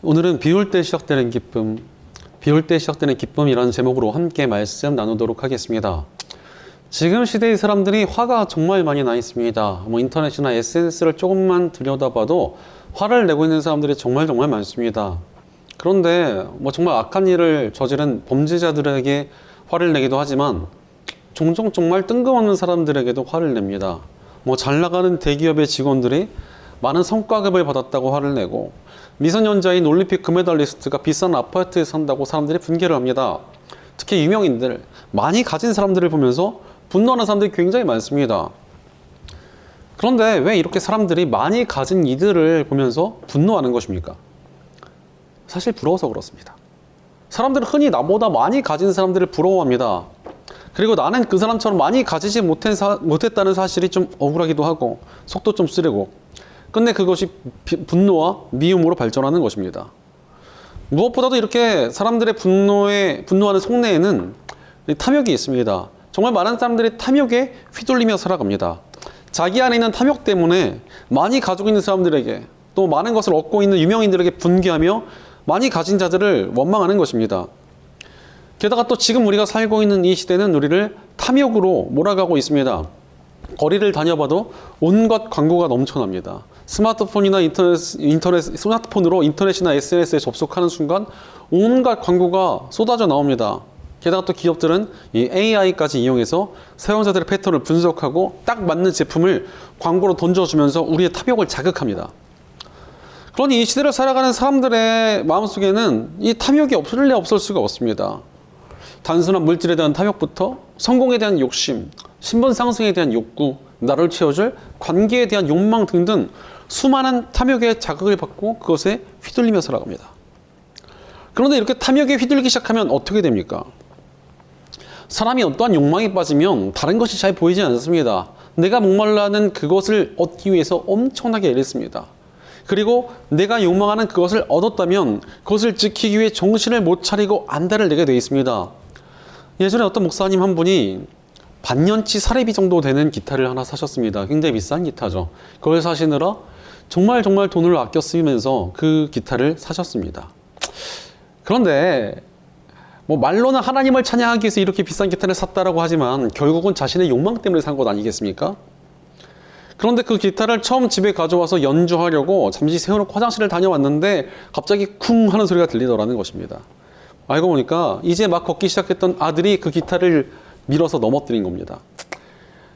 오늘은 비올 때 시작되는 기쁨, 비올 때 시작되는 기쁨이라는 제목으로 함께 말씀 나누도록 하겠습니다. 지금 시대의 사람들이 화가 정말 많이 나 있습니다. 인터넷이나 SNS를 조금만 들여다봐도 화를 내고 있는 사람들이 정말 많습니다. 그런데 정말 악한 일을 저지른 범죄자들에게 화를 내기도 하지만 종종 정말 뜬금없는 사람들에게도 화를 냅니다. 잘 나가는 대기업의 직원들이 많은 성과급을 받았다고 화를 내고, 미성년자인 올림픽 금메달리스트가 비싼 아파트에 산다고 사람들이 분개를 합니다. 특히 유명인들, 많이 가진 사람들을 보면서 분노하는 사람들이 굉장히 많습니다. 그런데 왜 이렇게 사람들이 많이 가진 이들을 보면서 분노하는 것입니까? 사실 부러워서 그렇습니다. 사람들은 흔히 나보다 많이 가진 사람들을 부러워합니다. 그리고 나는 그 사람처럼 많이 가지지 못했다는 사실이 좀 억울하기도 하고 속도 좀 쓰리고, 근데 그것이 분노와 미움으로 발전하는 것입니다. 무엇보다도 이렇게 사람들의 분노하는 속내에는 탐욕이 있습니다. 정말 많은 사람들이 탐욕에 휘둘리며 살아갑니다. 자기 안에 있는 탐욕 때문에 많이 가지고 있는 사람들에게, 또 많은 것을 얻고 있는 유명인들에게 분개하며 많이 가진 자들을 원망하는 것입니다. 게다가 또 지금 우리가 살고 있는 이 시대는 우리를 탐욕으로 몰아가고 있습니다. 거리를 다녀봐도 온갖 광고가 넘쳐납니다. 스마트폰으로 인터넷이나 SNS에 접속하는 순간 온갖 광고가 쏟아져 나옵니다. 게다가 또 기업들은 이 AI까지 이용해서 사용자들의 패턴을 분석하고 딱 맞는 제품을 광고로 던져주면서 우리의 탐욕을 자극합니다. 그러니 이 시대를 살아가는 사람들의 마음속에는 이 탐욕이 없을 수가 없습니다. 단순한 물질에 대한 탐욕부터 성공에 대한 욕심, 신분 상승에 대한 욕구, 나를 채워줄 관계에 대한 욕망 등등 수많은 탐욕에 자극을 받고 그것에 휘둘리며 살아갑니다. 그런데 이렇게 탐욕에 휘둘리기 시작하면 어떻게 됩니까? 사람이 어떠한 욕망에 빠지면 다른 것이 잘 보이지 않습니다. 내가 목말라는 그것을 얻기 위해서 엄청나게 애를 씁니다. 그리고 내가 욕망하는 그것을 얻었다면 그것을 지키기 위해 정신을 못 차리고 안달을 내게 되어 있습니다. 예전에 어떤 목사님 한 분이 반년치 사례비 정도 되는 기타를 하나 사셨습니다. 굉장히 비싼 기타죠. 그걸 사시느라 정말 돈을 아껴 쓰면서 그 기타를 사셨습니다. 그런데 말로는 하나님을 찬양하기 위해서 이렇게 비싼 기타를 샀다라고 하지만 결국은 자신의 욕망 때문에 산 것 아니겠습니까? 그런데 그 기타를 처음 집에 가져와서 연주하려고 잠시 세워놓고 화장실을 다녀왔는데 갑자기 쿵 하는 소리가 들리더라는 것입니다. 알고 보니까 이제 막 걷기 시작했던 아들이 그 기타를 밀어서 넘어뜨린 겁니다.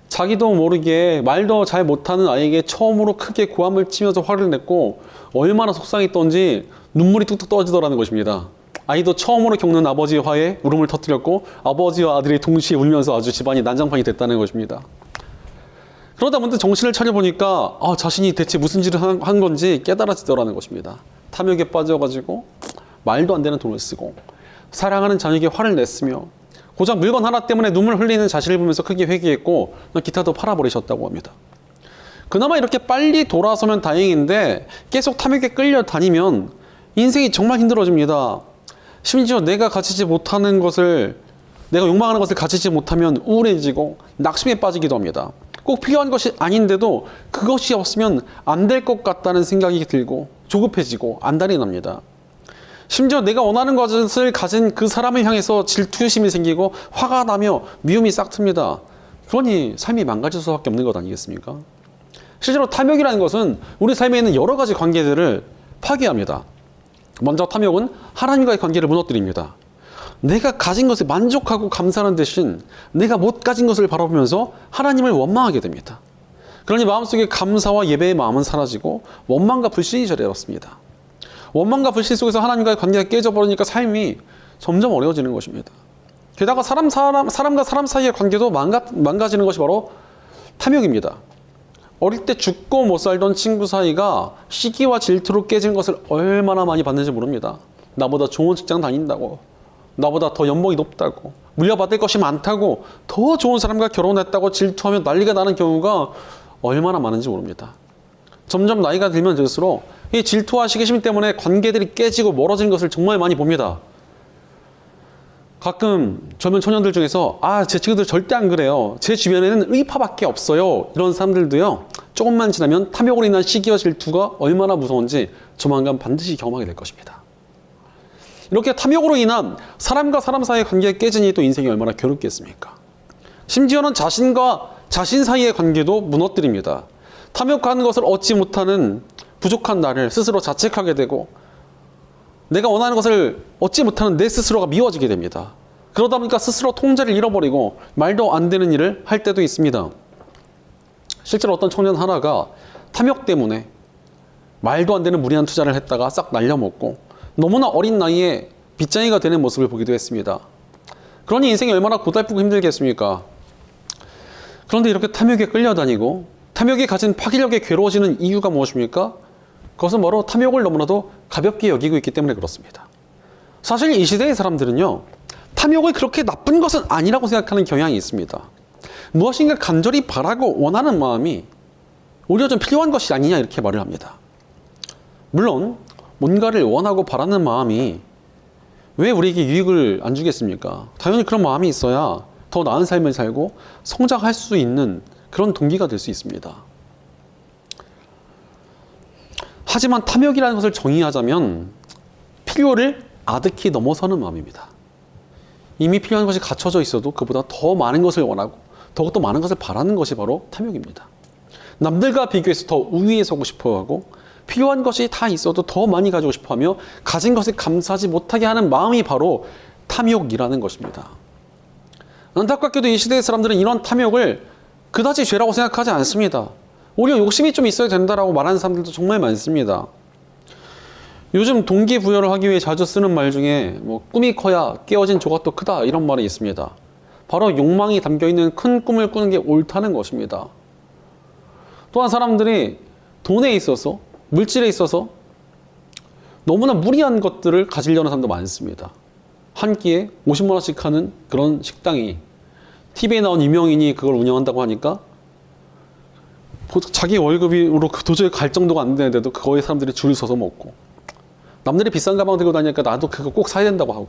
자기도 모르게 말도 잘 못하는 아이에게 처음으로 크게 고함을 치면서 화를 냈고 얼마나 속상했던지 눈물이 뚝뚝 떨어지더라는 것입니다. 아이도 처음으로 겪는 아버지의 화에 울음을 터뜨렸고 아버지와 아들이 동시에 울면서 아주 집안이 난장판이 됐다는 것입니다. 그러다 문득 정신을 차려보니까 자신이 대체 무슨 짓을 한 건지 깨달아지더라는 것입니다. 탐욕에 빠져가지고 말도 안 되는 돈을 쓰고 사랑하는 자녀에게 화를 냈으며 고작 물건 하나 때문에 눈물 흘리는 자신을 보면서 크게 회개했고 기타도 팔아버리셨다고 합니다. 그나마 이렇게 빨리 돌아서면 다행인데 계속 탐욕에 끌려다니면 인생이 정말 힘들어집니다. 심지어 내가 욕망하는 것을 가지지 못하면 우울해지고 낙심에 빠지기도 합니다. 꼭 필요한 것이 아닌데도 그것이 없으면 안 될 것 같다는 생각이 들고 조급해지고 안달이 납니다. 심지어 내가 원하는 것을 가진 그 사람을 향해서 질투심이 생기고 화가 나며 미움이 싹 틉니다. 그러니 삶이 망가질 수밖에 없는 것 아니겠습니까? 실제로 탐욕이라는 것은 우리 삶에 있는 여러 가지 관계들을 파괴합니다. 먼저 탐욕은 하나님과의 관계를 무너뜨립니다. 내가 가진 것에 만족하고 감사하는 대신 내가 못 가진 것을 바라보면서 하나님을 원망하게 됩니다. 그러니 마음속에 감사와 예배의 마음은 사라지고 원망과 불신이 자리에 잡습니다. 원망과 불신 속에서 하나님과의 관계가 깨져버리니까 삶이 점점 어려워지는 것입니다. 게다가 사람과 사람 사이의 관계도 망가지는 것이 바로 탐욕입니다. 어릴 때 죽고 못 살던 친구 사이가 시기와 질투로 깨지는 것을 얼마나 많이 봤는지 모릅니다. 나보다 좋은 직장 다닌다고, 나보다 더 연봉이 높다고, 물려받을 것이 많다고, 더 좋은 사람과 결혼했다고 질투하며 난리가 나는 경우가 얼마나 많은지 모릅니다. 점점 나이가 들면 들수록 이 질투와 시기심 때문에 관계들이 깨지고 멀어지는 것을 정말 많이 봅니다. 가끔 젊은 청년들 중에서 제 친구들 절대 안 그래요. 제 주변에는 의파밖에 없어요. 이런 사람들도요. 조금만 지나면 탐욕으로 인한 시기와 질투가 얼마나 무서운지 조만간 반드시 경험하게 될 것입니다. 이렇게 탐욕으로 인한 사람과 사람 사이의 관계가 깨지니 또 인생이 얼마나 괴롭겠습니까? 심지어는 자신과 자신 사이의 관계도 무너뜨립니다. 탐욕하는 것을 얻지 못하는 부족한 나를 스스로 자책하게 되고 내가 원하는 것을 얻지 못하는 내 스스로가 미워지게 됩니다. 그러다 보니까 스스로 통제를 잃어버리고 말도 안 되는 일을 할 때도 있습니다. 실제로 어떤 청년 하나가 탐욕 때문에 말도 안 되는 무리한 투자를 했다가 싹 날려먹고 너무나 어린 나이에 빚쟁이가 되는 모습을 보기도 했습니다. 그러니 인생이 얼마나 고달프고 힘들겠습니까? 그런데 이렇게 탐욕에 끌려다니고 탐욕이 가진 파괴력에 괴로워지는 이유가 무엇입니까? 그것은 바로 탐욕을 너무나도 가볍게 여기고 있기 때문에 그렇습니다. 사실 이 시대의 사람들은요, 탐욕을 그렇게 나쁜 것은 아니라고 생각하는 경향이 있습니다. 무엇인가 간절히 바라고 원하는 마음이 오히려 좀 필요한 것이 아니냐 이렇게 말을 합니다. 물론 뭔가를 원하고 바라는 마음이 왜 우리에게 유익을 안 주겠습니까? 당연히 그런 마음이 있어야 더 나은 삶을 살고 성장할 수 있는 그런 동기가 될 수 있습니다. 하지만 탐욕이라는 것을 정의하자면 필요를 아득히 넘어서는 마음입니다. 이미 필요한 것이 갖춰져 있어도 그보다 더 많은 것을 원하고 더욱더 많은 것을 바라는 것이 바로 탐욕입니다. 남들과 비교해서 더 우위에 서고 싶어하고 필요한 것이 다 있어도 더 많이 가지고 싶어하며 가진 것에 감사하지 못하게 하는 마음이 바로 탐욕이라는 것입니다. 안타깝게도 이 시대의 사람들은 이런 탐욕을 그다지 죄라고 생각하지 않습니다. 오히려 욕심이 좀 있어야 된다라고 말하는 사람들도 정말 많습니다. 요즘 동기부여를 하기 위해 자주 쓰는 말 중에 꿈이 커야 깨어진 조각도 크다 이런 말이 있습니다. 바로 욕망이 담겨있는 큰 꿈을 꾸는 게 옳다는 것입니다. 또한 사람들이 돈에 있어서 물질에 있어서 너무나 무리한 것들을 가지려는 사람도 많습니다. 한 끼에 50만 원씩 하는 그런 식당이 TV에 나온 유명인이 그걸 운영한다고 하니까 자기 월급으로 도저히 갈 정도가 안 되는데도 그거에 사람들이 줄을 서서 먹고, 남들이 비싼 가방 들고 다니니까 나도 그거 꼭 사야 된다고 하고,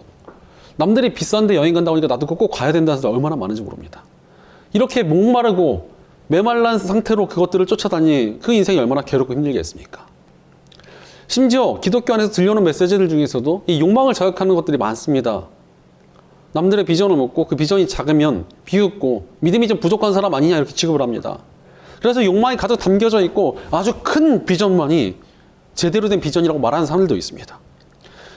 남들이 비싼데 여행 간다고 하니까 나도 그거 꼭 가야 된다는 사람이 얼마나 많은지 모릅니다. 이렇게 목마르고 메말란 상태로 그것들을 쫓아다니 그 인생이 얼마나 괴롭고 힘들겠습니까? 심지어 기독교 안에서 들려오는 메시지들 중에서도 이 욕망을 자극하는 것들이 많습니다. 남들의 비전을 먹고 그 비전이 작으면 비웃고 믿음이 좀 부족한 사람 아니냐 이렇게 취급을 합니다. 그래서 욕망이 가득 담겨져 있고 아주 큰 비전만이 제대로 된 비전이라고 말하는 사람들도 있습니다.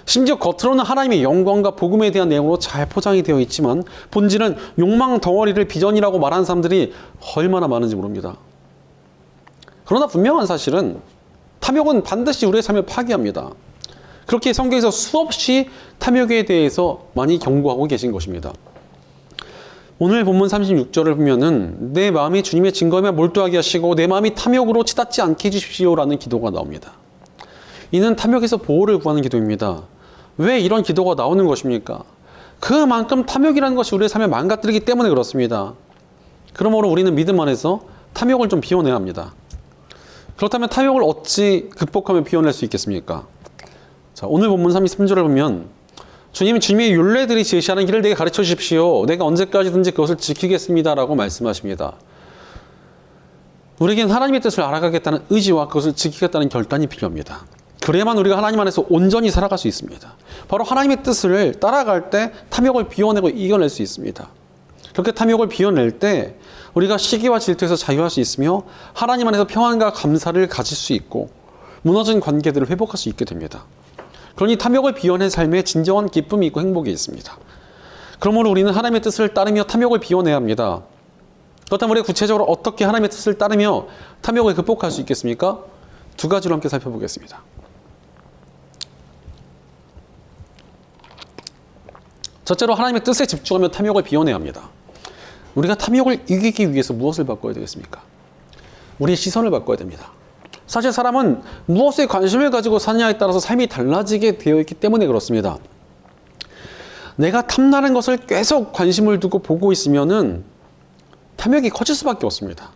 심지어 겉으로는 하나님의 영광과 복음에 대한 내용으로 잘 포장이 되어 있지만 본질은 욕망 덩어리를 비전이라고 말하는 사람들이 얼마나 많은지 모릅니다. 그러나 분명한 사실은 탐욕은 반드시 우리의 삶을 파괴합니다. 그렇게 성경에서 수없이 탐욕에 대해서 많이 경고하고 계신 것입니다. 오늘 본문 36절을 보면은 내 마음이 주님의 증거에 몰두하게 하시고 내 마음이 탐욕으로 치닫지 않게 해주십시오라는 기도가 나옵니다. 이는 탐욕에서 보호를 구하는 기도입니다. 왜 이런 기도가 나오는 것입니까? 그만큼 탐욕이라는 것이 우리의 삶을 망가뜨리기 때문에 그렇습니다. 그러므로 우리는 믿음 안에서 탐욕을 좀 비워내야 합니다. 그렇다면 탐욕을 어찌 극복하며 비워낼 수 있겠습니까? 자, 오늘 본문 33절을 보면 주님은 주님의 율례들이 제시하는 길을 내게 가르쳐 주십시오. 내가 언제까지든지 그것을 지키겠습니다 라고 말씀하십니다. 우리에겐 하나님의 뜻을 알아가겠다는 의지와 그것을 지키겠다는 결단이 필요합니다. 그래야만 우리가 하나님 안에서 온전히 살아갈 수 있습니다. 바로 하나님의 뜻을 따라갈 때 탐욕을 비워내고 이겨낼 수 있습니다. 그렇게 탐욕을 비워낼 때 우리가 시기와 질투에서 자유할 수 있으며 하나님 안에서 평안과 감사를 가질 수 있고 무너진 관계들을 회복할 수 있게 됩니다. 그러니 탐욕을 비워낸 삶에 진정한 기쁨이 있고 행복이 있습니다. 그러므로 우리는 하나님의 뜻을 따르며 탐욕을 비워내야 합니다. 그렇다면 우리가 구체적으로 어떻게 하나님의 뜻을 따르며 탐욕을 극복할 수 있겠습니까? 두 가지로 함께 살펴보겠습니다. 첫째로 하나님의 뜻에 집중하며 탐욕을 비워내야 합니다. 우리가 탐욕을 이기기 위해서 무엇을 바꿔야 되겠습니까? 우리의 시선을 바꿔야 됩니다. 사실 사람은 무엇에 관심을 가지고 사느냐에 따라서 삶이 달라지게 되어 있기 때문에 그렇습니다. 내가 탐나는 것을 계속 관심을 두고 보고 있으면은 탐욕이 커질 수밖에 없습니다.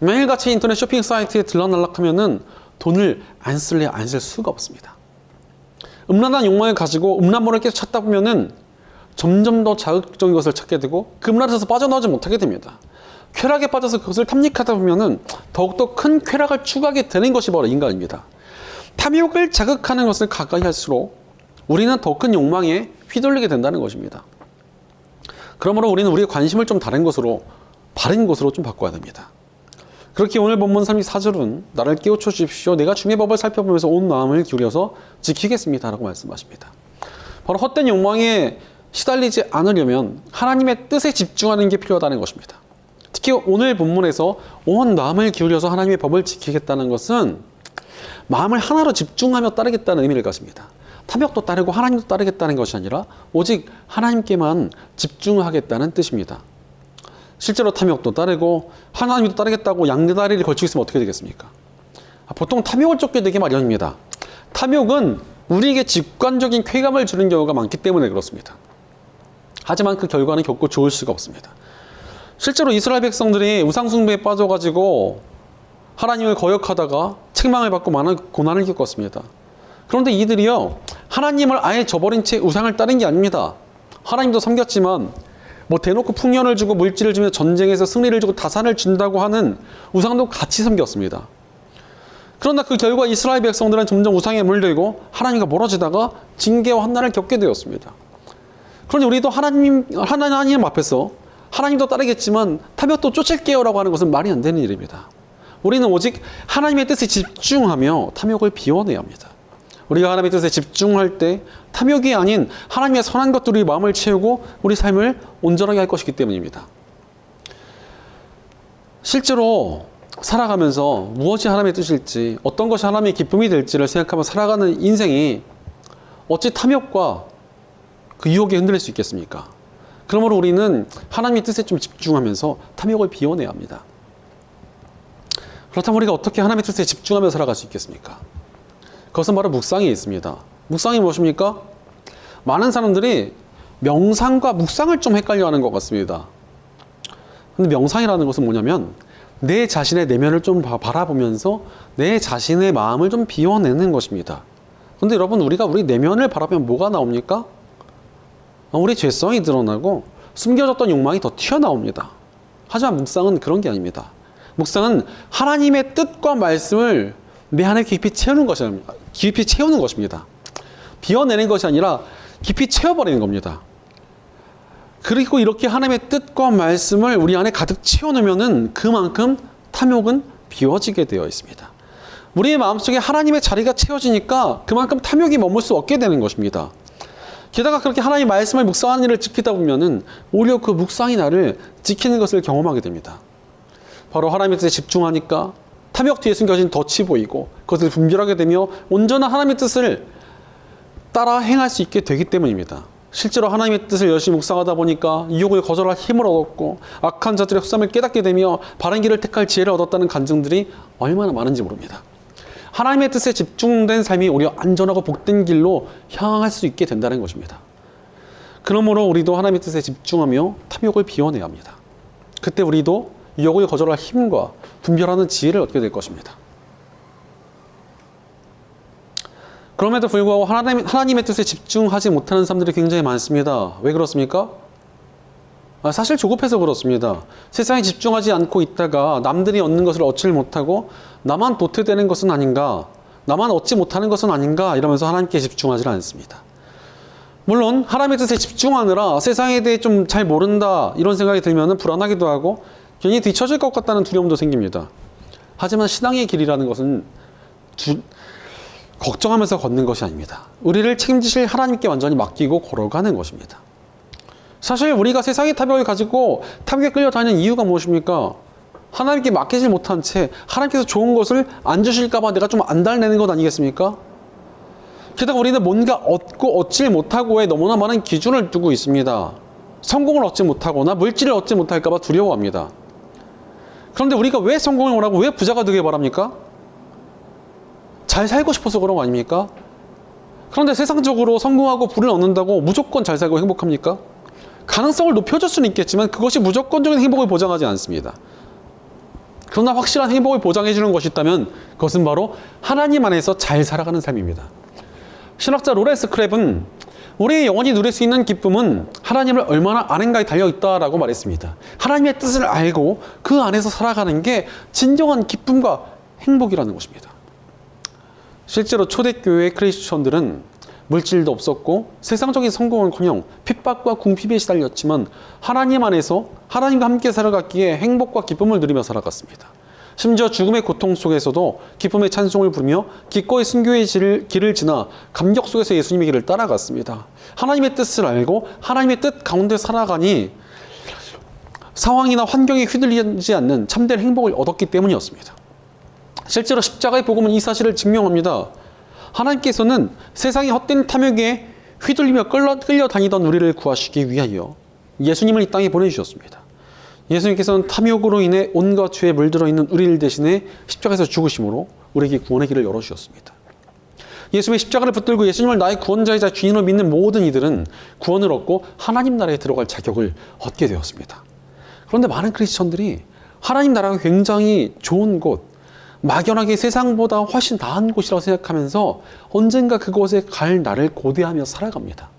매일같이 인터넷 쇼핑 사이트에 들락날락하면은 돈을 안 쓸래 안 쓸 수가 없습니다. 음란한 욕망을 가지고 음란물을 계속 찾다 보면은 점점 더 자극적인 것을 찾게 되고 그 문화에서 빠져나오지 못하게 됩니다. 쾌락에 빠져서 그것을 탐닉하다 보면은 더욱더 큰 쾌락을 추구하게 되는 것이 바로 인간입니다. 탐욕을 자극하는 것을 가까이 할수록 우리는 더 큰 욕망에 휘둘리게 된다는 것입니다. 그러므로 우리는 우리의 관심을 좀 다른 것으로, 바른 것으로 좀 바꿔야 됩니다. 그렇게 오늘 본문 34절은 나를 깨우쳐 주십시오. 내가 주의 법을 살펴보면서 온 마음을 기울여서 지키겠습니다. 라고 말씀하십니다. 바로 헛된 욕망에 시달리지 않으려면 하나님의 뜻에 집중하는 게 필요하다는 것입니다. 특히 오늘 본문에서 온 마음을 기울여서 하나님의 법을 지키겠다는 것은 마음을 하나로 집중하며 따르겠다는 의미를 가집니다. 탐욕도 따르고 하나님도 따르겠다는 것이 아니라 오직 하나님께만 집중하겠다는 뜻입니다. 실제로 탐욕도 따르고 하나님도 따르겠다고 양다리를 걸치고 있으면 어떻게 되겠습니까? 보통 탐욕을 쫓게 되기 마련입니다. 탐욕은 우리에게 직관적인 쾌감을 주는 경우가 많기 때문에 그렇습니다. 하지만 그 결과는 결코 좋을 수가 없습니다. 실제로 이스라엘 백성들이 우상숭배에 빠져가지고 하나님을 거역하다가 책망을 받고 많은 고난을 겪었습니다. 그런데 이들이요, 하나님을 아예 저버린 채 우상을 따른 게 아닙니다. 하나님도 섬겼지만 대놓고 풍년을 주고 물질을 주며 전쟁에서 승리를 주고 다산을 준다고 하는 우상도 같이 섬겼습니다. 그러나 그 결과 이스라엘 백성들은 점점 우상에 물들고 하나님과 멀어지다가 징계와 환난을 겪게 되었습니다. 그런데 우리도 하나님 앞에서 하나님도 따르겠지만 탐욕도 쫓을게요 라고 하는 것은 말이 안 되는 일입니다. 우리는 오직 하나님의 뜻에 집중하며 탐욕을 비워내야 합니다. 우리가 하나님의 뜻에 집중할 때 탐욕이 아닌 하나님의 선한 것들이 우리 마음을 채우고 우리 삶을 온전하게 할 것이기 때문입니다. 실제로 살아가면서 무엇이 하나님의 뜻일지, 어떤 것이 하나님의 기쁨이 될지를 생각하며 살아가는 인생이 어찌 탐욕과 그 유혹에 흔들릴 수 있겠습니까? 그러므로 우리는 하나님의 뜻에 좀 집중하면서 탐욕을 비워내야 합니다. 그렇다면 우리가 어떻게 하나님의 뜻에 집중하며 살아갈 수 있겠습니까? 그것은 바로 묵상에 있습니다. 묵상이 무엇입니까? 많은 사람들이 명상과 묵상을 좀 헷갈려 하는 것 같습니다. 근데 명상이라는 것은 뭐냐면 내 자신의 내면을 좀 바라보면서 내 자신의 마음을 좀 비워내는 것입니다. 그런데 여러분, 우리가 우리 내면을 바라보면 뭐가 나옵니까? 우리 죄성이 드러나고 숨겨졌던 욕망이 더 튀어나옵니다. 하지만 묵상은 그런 게 아닙니다. 묵상은 하나님의 뜻과 말씀을 내 안에 깊이 채우는 것입니다. 비워내는 것이 아니라 깊이 채워버리는 겁니다. 그리고 이렇게 하나님의 뜻과 말씀을 우리 안에 가득 채워놓으면 그만큼 탐욕은 비워지게 되어 있습니다. 우리의 마음속에 하나님의 자리가 채워지니까 그만큼 탐욕이 머물 수 없게 되는 것입니다. 게다가 그렇게 하나님의 말씀을 묵상하는 일을 지키다 보면은 오히려 그 묵상이 나를 지키는 것을 경험하게 됩니다. 바로 하나님의 뜻에 집중하니까 탐욕 뒤에 숨겨진 덫이 보이고 그것을 분별하게 되며 온전한 하나님의 뜻을 따라 행할 수 있게 되기 때문입니다. 실제로 하나님의 뜻을 열심히 묵상하다 보니까 유혹을 거절할 힘을 얻었고 악한 자들의 흑암을 깨닫게 되며 바른 길을 택할 지혜를 얻었다는 간증들이 얼마나 많은지 모릅니다. 하나님의 뜻에 집중된 삶이 오히려 안전하고 복된 길로 향할 수 있게 된다는 것입니다. 그러므로 우리도 하나님의 뜻에 집중하며 탐욕을 비워내야 합니다. 그때 우리도 유혹을 거절할 힘과 분별하는 지혜를 얻게 될 것입니다. 그럼에도 불구하고 하나님의 뜻에 집중하지 못하는 사람들이 굉장히 많습니다. 왜 그렇습니까? 사실 조급해서 그렇습니다. 세상에 집중하지 않고 있다가 남들이 얻는 것을 얻지를 못하고 나만 도태되는 것은 아닌가, 나만 얻지 못하는 것은 아닌가 이러면서 하나님께 집중하지 않습니다. 물론 하나님의 뜻에 집중하느라 세상에 대해 좀 잘 모른다 이런 생각이 들면 불안하기도 하고 괜히 뒤처질 것 같다는 두려움도 생깁니다. 하지만 신앙의 길이라는 것은 걱정하면서 걷는 것이 아닙니다. 우리를 책임지실 하나님께 완전히 맡기고 걸어가는 것입니다. 사실 우리가 세상의 탐욕을 가지고 탐욕에 끌려다니는 이유가 무엇입니까? 하나님께 맡기지 못한 채 하나님께서 좋은 것을 안 주실까 봐 내가 좀 안달내는 것 아니겠습니까? 게다가 우리는 뭔가 얻고 얻지 못하고에 너무나 많은 기준을 두고 있습니다. 성공을 얻지 못하거나 물질을 얻지 못할까 봐 두려워합니다. 그런데 우리가 왜 성공을 원하고 왜 부자가 되길 바랍니까? 잘 살고 싶어서 그런 거 아닙니까? 그런데 세상적으로 성공하고 부를 얻는다고 무조건 잘 살고 행복합니까? 가능성을 높여줄 수는 있겠지만 그것이 무조건적인 행복을 보장하지 않습니다. 그러나 확실한 행복을 보장해주는 것이 있다면 그것은 바로 하나님 안에서 잘 살아가는 삶입니다. 신학자 로렌스 크랩은 우리의 영원히 누릴 수 있는 기쁨은 하나님을 얼마나 아는가에 달려있다라고 말했습니다. 하나님의 뜻을 알고 그 안에서 살아가는 게 진정한 기쁨과 행복이라는 것입니다. 실제로 초대교회 크리스천들은 물질도 없었고 세상적인 성공은커녕 핍박과 궁핍에 시달렸지만 하나님 안에서 하나님과 함께 살아갔기에 행복과 기쁨을 누리며 살아갔습니다. 심지어 죽음의 고통 속에서도 기쁨의 찬송을 부르며 기꺼이 순교의 길을 지나 감격 속에서 예수님의 길을 따라갔습니다. 하나님의 뜻을 알고 하나님의 뜻 가운데 살아가니 상황이나 환경에 휘둘리지 않는 참된 행복을 얻었기 때문이었습니다. 실제로 십자가의 복음은 이 사실을 증명합니다. 하나님께서는 세상의 헛된 탐욕에 휘둘리며 끌려다니던 우리를 구하시기 위하여 예수님을 이 땅에 보내주셨습니다. 예수님께서는 탐욕으로 인해 온갖 죄에 물들어 있는 우리를 대신해 십자가에서 죽으심으로 우리에게 구원의 길을 열어주셨습니다. 예수님의 십자가를 붙들고 예수님을 나의 구원자이자 주인으로 믿는 모든 이들은 구원을 얻고 하나님 나라에 들어갈 자격을 얻게 되었습니다. 그런데 많은 크리스천들이 하나님 나라가 굉장히 좋은 곳, 막연하게 세상보다 훨씬 나은 곳이라고 생각하면서 언젠가 그곳에 갈 날을 고대하며 살아갑니다.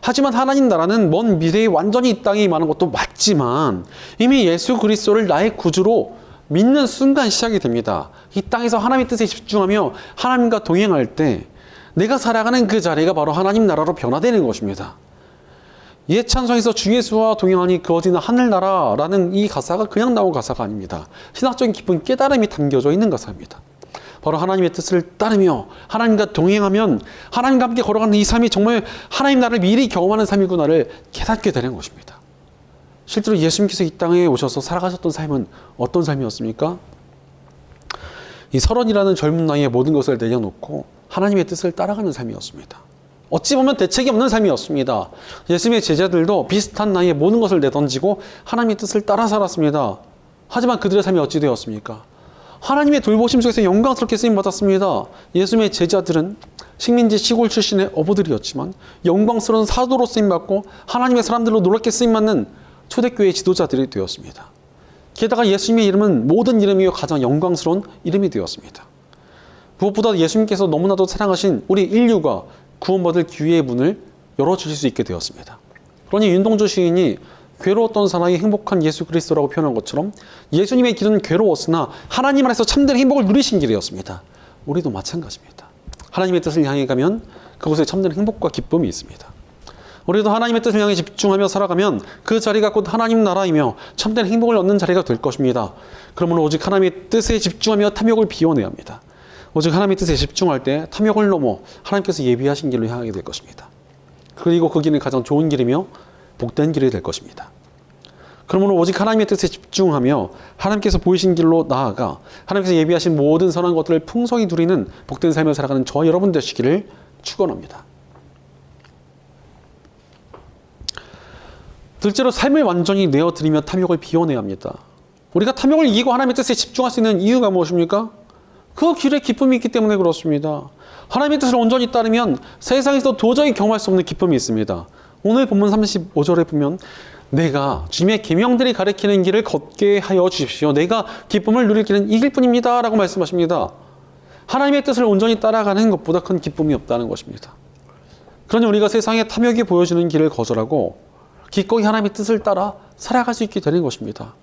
하지만 하나님 나라는 먼 미래에 완전히 이 땅에 임하는 것도 맞지만 이미 예수 그리스도를 나의 구주로 믿는 순간 시작이 됩니다. 이 땅에서 하나님의 뜻에 집중하며 하나님과 동행할 때 내가 살아가는 그 자리가 바로 하나님 나라로 변화되는 것입니다. 옛 찬송에서 주 예수와 동행하니 그 어디나 하늘나라라는 이 가사가 그냥 나온 가사가 아닙니다. 신학적인 깊은 깨달음이 담겨져 있는 가사입니다. 바로 하나님의 뜻을 따르며 하나님과 동행하면 하나님과 함께 걸어가는 이 삶이 정말 하나님 나라를 미리 경험하는 삶이구나를 깨닫게 되는 것입니다. 실제로 예수님께서 이 땅에 오셔서 살아가셨던 삶은 어떤 삶이었습니까? 이 30이라는 젊은 나이에 모든 것을 내려놓고 하나님의 뜻을 따라가는 삶이었습니다. 어찌 보면 대책이 없는 삶이었습니다. 예수님의 제자들도 비슷한 나이에 모든 것을 내던지고 하나님의 뜻을 따라 살았습니다. 하지만 그들의 삶이 어찌 되었습니까? 하나님의 돌보심 속에서 영광스럽게 쓰임받았습니다. 예수님의 제자들은 식민지 시골 출신의 어부들이었지만 영광스러운 사도로 쓰임받고 하나님의 사람들로 놀랍게 쓰임받는 초대교회의 지도자들이 되었습니다. 게다가 예수님의 이름은 모든 이름이요 가장 영광스러운 이름이 되었습니다. 무엇보다 예수님께서 너무나도 사랑하신 우리 인류가 구원받을 기회의 문을 열어주실 수 있게 되었습니다. 그러니 윤동주 시인이 괴로웠던 사람이 행복한 예수 그리스도라고 표현한 것처럼 예수님의 길은 괴로웠으나 하나님 안에서 참된 행복을 누리신 길이었습니다. 우리도 마찬가지입니다. 하나님의 뜻을 향해 가면 그곳에 참된 행복과 기쁨이 있습니다. 우리도 하나님의 뜻을 향해 집중하며 살아가면 그 자리가 곧 하나님 나라이며 참된 행복을 얻는 자리가 될 것입니다. 그러므로 오직 하나님의 뜻에 집중하며 탐욕을 비워내야 합니다. 오직 하나님의 뜻에 집중할 때 탐욕을 넘어 하나님께서 예비하신 길로 향하게 될 것입니다. 그리고 그 길은 가장 좋은 길이며 복된 길이 될 것입니다. 그러므로 오직 하나님의 뜻에 집중하며 하나님께서 보이신 길로 나아가 하나님께서 예비하신 모든 선한 것들을 풍성히 누리는 복된 삶을 살아가는 저와 여러분 되시기를 축원합니다. 둘째로 삶을 완전히 내어드리며 탐욕을 비워내야 합니다. 우리가 탐욕을 이기고 하나님의 뜻에 집중할 수 있는 이유가 무엇입니까? 그 길에 기쁨이 있기 때문에 그렇습니다. 하나님의 뜻을 온전히 따르면 세상에서 도저히 경험할 수 없는 기쁨이 있습니다. 오늘 본문 35절에 보면 내가 주님의 계명들이 가리키는 길을 걷게 하여 주십시오. 내가 기쁨을 누릴 길은 이 길뿐입니다. 라고 말씀하십니다. 하나님의 뜻을 온전히 따라가는 것보다 큰 기쁨이 없다는 것입니다. 그러니 우리가 세상의 탐욕이 보여주는 길을 거절하고 기꺼이 하나님의 뜻을 따라 살아갈 수 있게 되는 것입니다.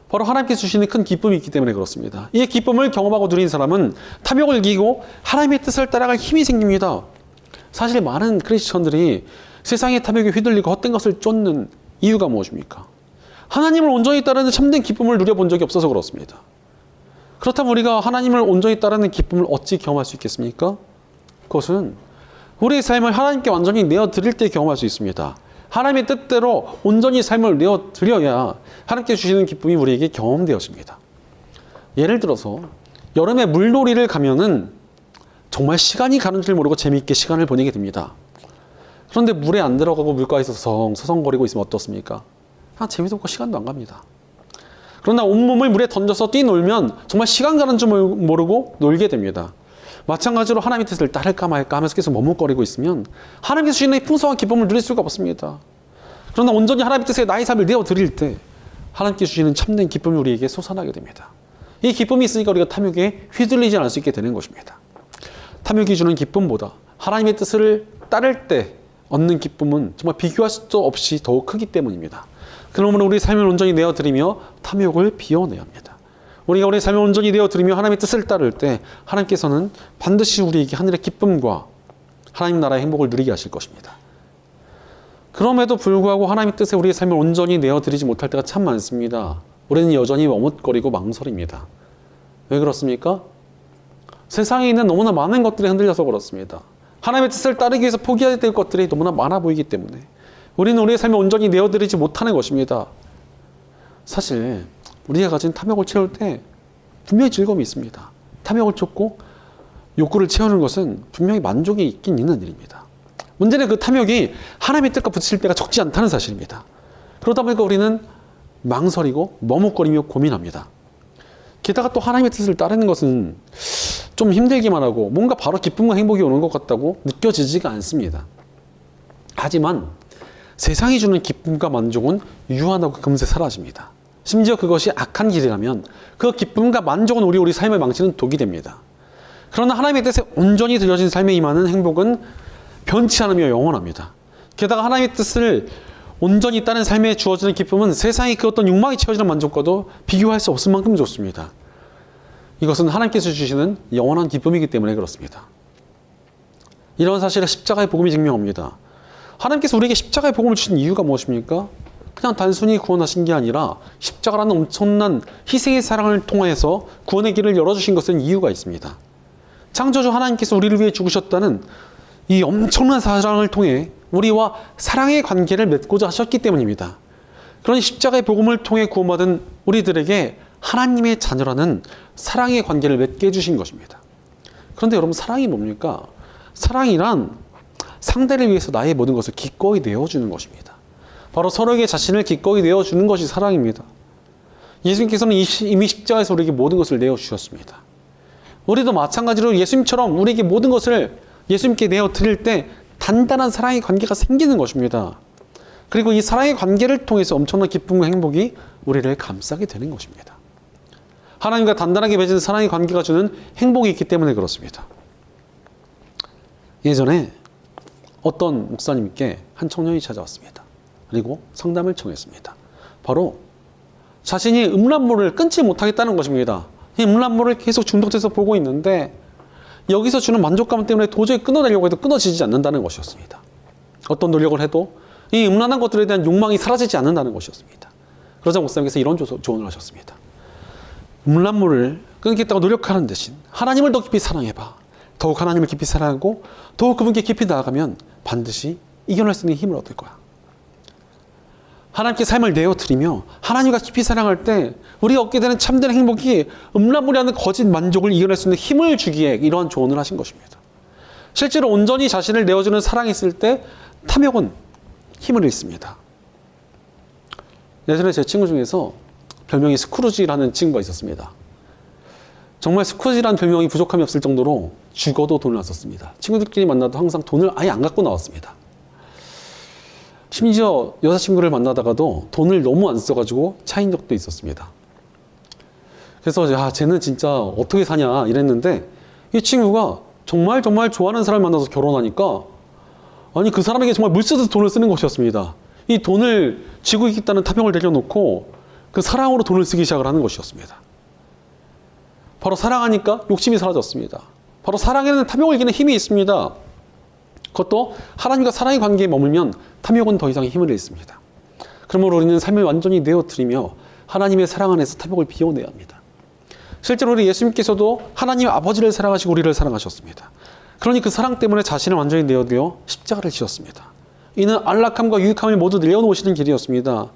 바로 하나님께서 주시는 큰 기쁨이 있기 때문에 그렇습니다. 이 기쁨을 경험하고 누린 사람은 탐욕을 이기고 하나님의 뜻을 따라갈 힘이 생깁니다. 사실 많은 크리스천들이 세상의 탐욕에 휘둘리고 헛된 것을 쫓는 이유가 무엇입니까? 하나님을 온전히 따르는 참된 기쁨을 누려본 적이 없어서 그렇습니다. 그렇다면 우리가 하나님을 온전히 따르는 기쁨을 어찌 경험할 수 있겠습니까? 그것은 우리의 삶을 하나님께 완전히 내어드릴 때 경험할 수 있습니다. 하나님의 뜻대로 온전히 삶을 내어드려야 하나님께 주시는 기쁨이 우리에게 경험되어집니다. 예를 들어서 여름에 물놀이를 가면은 정말 시간이 가는 줄 모르고 재미있게 시간을 보내게 됩니다. 그런데 물에 안 들어가고 물가에서 서성거리고 있으면 어떻습니까? 재미도 없고 시간도 안 갑니다. 그러나 온몸을 물에 던져서 뛰놀면 정말 시간 가는 줄 모르고 놀게 됩니다. 마찬가지로 하나님의 뜻을 따를까 말까 하면서 계속 머뭇거리고 있으면 하나님께서 주시는 풍성한 기쁨을 누릴 수가 없습니다. 그러나 온전히 하나님의 뜻에 나의 삶을 내어드릴 때 하나님께서 주시는 참된 기쁨이 우리에게 솟아나게 됩니다. 이 기쁨이 있으니까 우리가 탐욕에 휘둘리지 않을 수 있게 되는 것입니다. 탐욕이 주는 기쁨보다 하나님의 뜻을 따를 때 얻는 기쁨은 정말 비교할 수 없이 더욱 크기 때문입니다. 그러므로 우리 삶을 온전히 내어드리며 탐욕을 비워내야 합니다. 우리가 우리 삶을 온전히 내어드리며 하나님의 뜻을 따를 때 하나님께서는 반드시 우리에게 하늘의 기쁨과 하나님 나라의 행복을 누리게 하실 것입니다. 그럼에도 불구하고 하나님의 뜻에 우리의 삶을 온전히 내어드리지 못할 때가 참 많습니다. 우리는 여전히 머뭇거리고 망설입니다. 왜 그렇습니까? 세상에 있는 너무나 많은 것들이 흔들려서 그렇습니다. 하나님의 뜻을 따르기 위해서 포기해야 될 것들이 너무나 많아 보이기 때문에 우리는 우리의 삶을 온전히 내어드리지 못하는 것입니다. 사실 우리가 가진 탐욕을 채울 때 분명히 즐거움이 있습니다. 탐욕을 쫓고 욕구를 채우는 것은 분명히 만족이 있긴 있는 일입니다. 문제는 그 탐욕이 하나님의 뜻과 부딪힐 때가 적지 않다는 사실입니다. 그러다 보니까 우리는 망설이고 머뭇거리며 고민합니다. 게다가 또 하나님의 뜻을 따르는 것은 좀 힘들기만 하고 뭔가 바로 기쁨과 행복이 오는 것 같다고 느껴지지가 않습니다. 하지만 세상이 주는 기쁨과 만족은 유한하고 금세 사라집니다. 심지어 그것이 악한 길이라면 그 기쁨과 만족은 우리 삶을 망치는 독이 됩니다. 그러나 하나님의 뜻에 온전히 들여진 삶에 임하는 행복은 변치 않으며 영원합니다. 게다가 하나님의 뜻을 온전히 따른 삶에 주어지는 기쁨은 세상의 그 어떤 욕망이 채워지는 만족과도 비교할 수 없을 만큼 좋습니다. 이것은 하나님께서 주시는 영원한 기쁨이기 때문에 그렇습니다. 이런 사실을 십자가의 복음이 증명합니다. 하나님께서 우리에게 십자가의 복음을 주신 이유가 무엇입니까? 그냥 단순히 구원하신 게 아니라 십자가라는 엄청난 희생의 사랑을 통해서 구원의 길을 열어주신 것은 이유가 있습니다. 창조주 하나님께서 우리를 위해 죽으셨다는 이 엄청난 사랑을 통해 우리와 사랑의 관계를 맺고자 하셨기 때문입니다. 그러니 십자가의 복음을 통해 구원받은 우리들에게 하나님의 자녀라는 사랑의 관계를 맺게 해주신 것입니다. 그런데 여러분, 사랑이 뭡니까? 사랑이란 상대를 위해서 나의 모든 것을 기꺼이 내어주는 것입니다. 바로 서로에게 자신을 기꺼이 내어주는 것이 사랑입니다. 예수님께서는 이미 십자가에서 우리에게 모든 것을 내어주셨습니다. 우리도 마찬가지로 예수님처럼 우리에게 모든 것을 예수님께 내어드릴 때 단단한 사랑의 관계가 생기는 것입니다. 그리고 이 사랑의 관계를 통해서 엄청난 기쁨과 행복이 우리를 감싸게 되는 것입니다. 하나님과 단단하게 맺은 사랑의 관계가 주는 행복이 있기 때문에 그렇습니다. 예전에 어떤 목사님께 한 청년이 찾아왔습니다. 그리고 상담을 청했습니다. 바로 자신이 음란물을 끊지 못하겠다는 것입니다. 이 음란물을 계속 중독돼서 보고 있는데 여기서 주는 만족감 때문에 도저히 끊어내려고 해도 끊어지지 않는다는 것이었습니다. 어떤 노력을 해도 이 음란한 것들에 대한 욕망이 사라지지 않는다는 것이었습니다. 그러자 목사님께서 이런 조언을 하셨습니다. 음란물을 끊겠다고 노력하는 대신 하나님을 더 깊이 사랑해봐. 더욱 하나님을 깊이 사랑하고 더욱 그분께 깊이 나아가면 반드시 이겨낼 수 있는 힘을 얻을 거야. 하나님께 삶을 내어드리며 하나님과 깊이 사랑할 때 우리가 얻게 되는 참된 행복이 음란물이라는 거짓 만족을 이겨낼 수 있는 힘을 주기에 이러한 조언을 하신 것입니다. 실제로 온전히 자신을 내어주는 사랑이 있을 때 탐욕은 힘을 잃습니다. 예전에 제 친구 중에서 별명이 스크루지라는 친구가 있었습니다. 정말 스크루지라는 별명이 부족함이 없을 정도로 죽어도 돈을 안 썼습니다. 친구들끼리 만나도 항상 돈을 아예 안 갖고 나왔습니다. 심지어 여자친구를 만나다가도 돈을 너무 안 써가지고 차인 적도 있었습니다. 그래서 쟤는 진짜 어떻게 사냐 이랬는데 이 친구가 정말 좋아하는 사람을 만나서 결혼하니까 아니 그 사람에게 정말 물쓰듯 돈을 쓰는 것이었습니다. 이 돈을 쥐고 있다는 탐욕을 내려놓고 그 사랑으로 돈을 쓰기 시작을 하는 것이었습니다. 바로 사랑하니까 욕심이 사라졌습니다. 바로 사랑에는 탐욕을 이기는 힘이 있습니다. 그것도 하나님과 사랑의 관계에 머물면 탐욕은 더 이상 힘을 잃습니다. 그러므로 우리는 삶을 완전히 내어드리며 하나님의 사랑 안에서 탐욕을 비워내야 합니다. 실제로 우리 예수님께서도 하나님 아버지를 사랑하시고 우리를 사랑하셨습니다. 그러니 그 사랑 때문에 자신을 완전히 내어드려 십자가를 지셨습니다. 이는 안락함과 유익함을 모두 내어놓으시는 길이었습니다.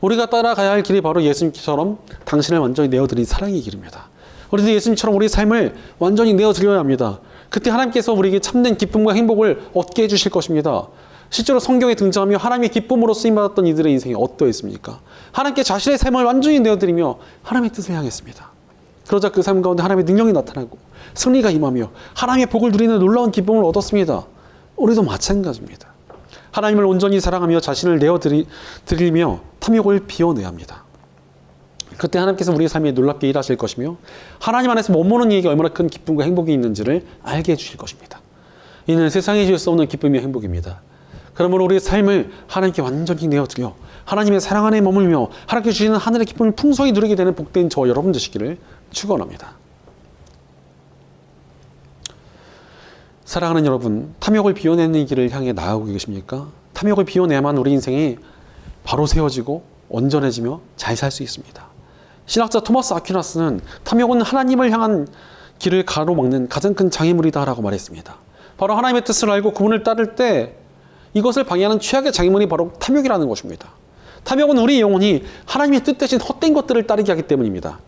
우리가 따라가야 할 길이 바로 예수님처럼 당신을 완전히 내어드린 사랑의 길입니다. 우리도 예수님처럼 우리 삶을 완전히 내어드려야 합니다. 그때 하나님께서 우리에게 참된 기쁨과 행복을 얻게 해주실 것입니다. 실제로 성경에 등장하며 하나님의 기쁨으로 쓰임받았던 이들의 인생이 어떠했습니까? 하나님께 자신의 삶을 완전히 내어드리며 하나님의 뜻을 향했습니다. 그러자 그 삶 가운데 하나님의 능력이 나타나고 승리가 임하며 하나님의 복을 누리는 놀라운 기쁨을 얻었습니다. 우리도 마찬가지입니다. 하나님을 온전히 사랑하며 자신을 내어드리며 탐욕을 비워내야 합니다. 그때 하나님께서 우리의 삶에 놀랍게 일하실 것이며 하나님 안에서 머무는 이에게 얼마나 큰 기쁨과 행복이 있는지를 알게 해주실 것입니다. 이는 세상에 줄 수 없는 기쁨이며 행복입니다. 그러므로 우리의 삶을 하나님께 완전히 내어드려 하나님의 사랑 안에 머물며 하나님께 주시는 하늘의 기쁨을 풍성히 누리게 되는 복된 저와 여러분 되시기를 축원합니다. 사랑하는 여러분, 탐욕을 비워내는 길을 향해 나아가고 계십니까? 탐욕을 비워내야만 우리 인생이 바로 세워지고 온전해지며 잘 살 수 있습니다. 신학자 토마스 아퀴나스는 탐욕은 하나님을 향한 길을 가로막는 가장 큰 장애물이다 라고 말했습니다. 바로 하나님의 뜻을 알고 그분을 따를 때 이것을 방해하는 최악의 장애물이 바로 탐욕이라는 것입니다. 탐욕은 우리 영혼이 하나님의 뜻 대신 헛된 것들을 따르게 하기 때문입니다.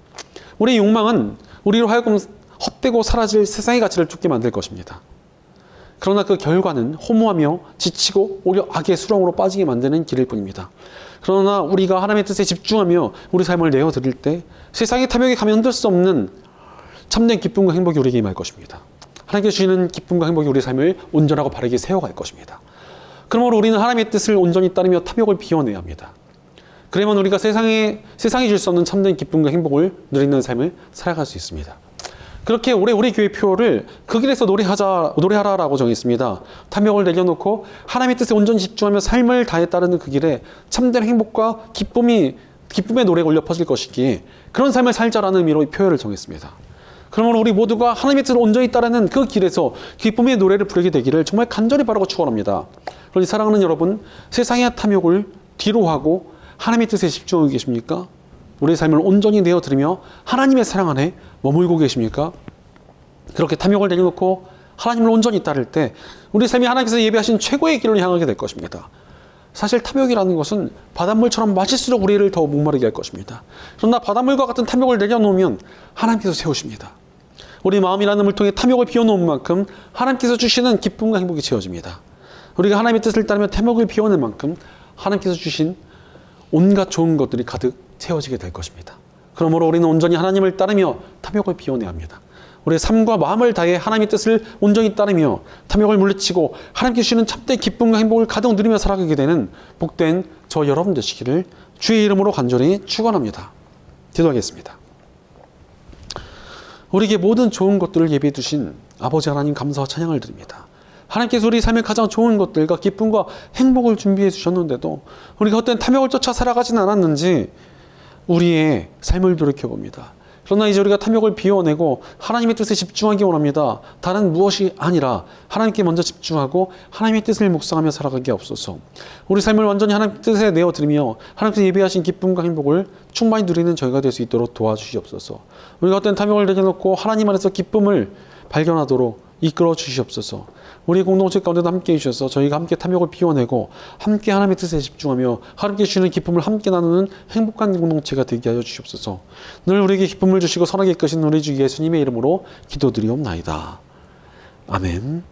우리의 욕망은 우리로 하여금 헛되고 사라질 세상의 가치를 쫓게 만들 것입니다. 그러나 그 결과는 허무하며 지치고 오히려 악의 수렁으로 빠지게 만드는 길일 뿐입니다. 그러나 우리가 하나님의 뜻에 집중하며 우리 삶을 내어드릴 때 세상의 탐욕에 가면 흔들 수 없는 참된 기쁨과 행복이 우리에게 임할 것입니다. 하나님께 주시는 기쁨과 행복이 우리 삶을 온전하고 바르게 세워갈 것입니다. 그러므로 우리는 하나님의 뜻을 온전히 따르며 탐욕을 비워내야 합니다. 그러면 우리가 세상에 줄 수 없는 참된 기쁨과 행복을 누리는 삶을 살아갈 수 있습니다. 그렇게 올해 우리 교회 표를 그 길에서 노래하라라고 정했습니다. 탐욕을 내려놓고 하나님의 뜻에 온전히 집중하며 삶을 다해 따르는 그 길에 참된 행복과 기쁨의 노래가 울려 퍼질 것이기에 그런 삶을 살자라는 의미로 표를 정했습니다. 그러므로 우리 모두가 하나님의 뜻을 온전히 따르는 그 길에서 기쁨의 노래를 부르게 되기를 정말 간절히 바라고 축원합니다. 그러니 사랑하는 여러분, 세상의 탐욕을 뒤로하고 하나님의 뜻에 집중하고 계십니까? 우리의 삶을 온전히 내어드리며 하나님의 사랑 안에 머물고 계십니까? 그렇게 탐욕을 내려놓고 하나님을 온전히 따를 때 우리 삶이 하나님께서 예비하신 최고의 길로 향하게 될 것입니다. 사실 탐욕이라는 것은 바닷물처럼 마실수록 우리를 더 목마르게 할 것입니다. 그러나 바닷물과 같은 탐욕을 내려놓으면 하나님께서 채우십니다. 우리 마음이라는 물통에 탐욕을 비워놓은 만큼 하나님께서 주시는 기쁨과 행복이 채워집니다. 우리가 하나님의 뜻을 따르며 탐욕을 비워낸 만큼 하나님께서 주신 온갖 좋은 것들이 가득 채워지게 될 것입니다. 그러므로 우리는 온전히 하나님을 따르며 탐욕을 비워내야 합니다. 우리의 삶과 마음을 다해 하나님의 뜻을 온전히 따르며 탐욕을 물리치고 하나님께 주시는 참된 기쁨과 행복을 가득 누리며 살아가게 되는 복된 저 여러분 되시기를 주의 이름으로 간절히 축원합니다. 기도하겠습니다. 우리에게 모든 좋은 것들을 예비해 두신 아버지 하나님 감사와 찬양을 드립니다. 하나님께서 우리 삶의 가장 좋은 것들과 기쁨과 행복을 준비해 주셨는데도 우리가 헛된 탐욕을 쫓아 살아가진 않았는지 우리의 삶을 돌이켜봅니다. 그러나 이제 우리가 탐욕을 비워내고 하나님의 뜻에 집중하기 원합니다. 다른 무엇이 아니라 하나님께 먼저 집중하고 하나님의 뜻을 묵상하며 살아가게 없소서. 우리 삶을 완전히 하나님의 뜻에 내어드리며 하나님께서 예비하신 기쁨과 행복을 충만히 누리는 저희가 될 수 있도록 도와주시옵소서. 우리가 어떤 탐욕을 내려놓고 하나님 안에서 기쁨을 발견하도록 이끌어 주시옵소서. 우리 공동체 가운데도 함께해 주셔서 저희가 함께 탐욕을 비워내고 함께 하나님의 뜻에 집중하며 하나님께 주시는 기쁨을 함께 나누는 행복한 공동체가 되게 하여 주시옵소서. 늘 우리에게 기쁨을 주시고 선하게 이끄신 우리 주 예수님의 이름으로 기도드리옵나이다. 아멘.